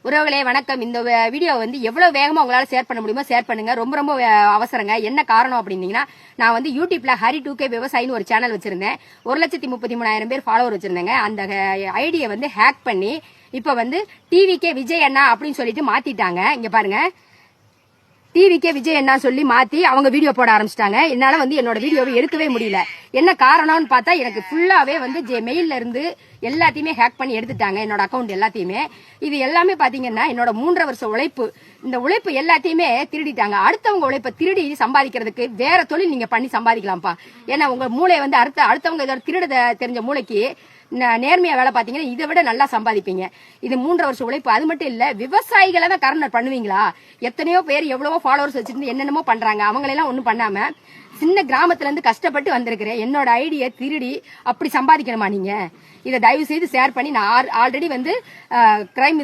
உறவுகளே வணக்கம். இந்த வீடியோ வந்து எவ்வளவு வேகமா உங்களால ஷேர் பண்ண முடியுமோ ஷேர் பண்ணுங்க. ரொம்ப ரொம்ப அவசரங்க. என்ன காரணம் அப்படின்னீங்கன்னா, நான் வந்து யூடியூப்ல ஹரி 2K விவசாயின்னு ஒரு சேனல் வச்சிருந்தேன். 1,33,000 பேர் ஃபாலோவர் வச்சிருந்தேங்க. அந்த ஐடியை வந்து ஹேக் பண்ணி இப்ப வந்து TVK விஜய் அண்ணா அப்படின்னு சொல்லிட்டு மாத்திட்டாங்க. இங்க பாருங்க, TVK விஜய் என்ன சொல்லி மாத்தி அவங்க வீடியோ போட ஆரம்பிச்சிட்டாங்க. என்னால வந்து என்னோட வீடியோவை எடுக்கவே முடியல. என்ன காரணம்னு பார்த்தா, எனக்கு ஃபுல்லாவே வந்து மெயில்ல இருந்து எல்லாத்தையுமே ஹேக் பண்ணி எடுத்துட்டாங்க, என்னோட அக்கௌண்ட் எல்லாத்தையுமே. இது எல்லாமே பாத்தீங்கன்னா என்னோட 3.5 வருஷ உழைப்பு, இந்த உழைப்பு எல்லாத்தையுமே திருடிட்டாங்க. அடுத்தவங்க உழைப்பை திருடி சம்பாதிக்கிறதுக்கு வேற தொழில் நீங்க பண்ணி சம்பாதிக்கலாம்ப்பா. ஏன்னா உங்க மூளை வந்து அடுத்தவங்க இதோட திருட தெரிஞ்ச மூளைக்கு நேர்மையா வேலை பாத்தீங்கன்னா இதை விட நல்லா சம்பாதிப்பீங்க. இது 3.5 வருஷ உழைப்பு. அது மட்டும் இல்ல, விவசாயிகளை தான் கர்னர் பண்ணுவீங்களா? எத்தனையோ பேர் எவ்வளவோ ஃபாலோவர்ஸ் வச்சிருந்து என்னென்னமோ பண்றாங்க. அவங்களெல்லாம் ஒண்ணும் பண்ணாம சின்ன கிராமத்துல இருந்து கஷ்டப்பட்டு வந்திருக்கிறேன். என்னோட ஐடியை திருடி அப்படி சம்பாதிக்கணுமா நீங்க? இதை தயவு செய்து ஷேர் பண்ணி, நான் ஆல்ரெடி வந்து கிரைம்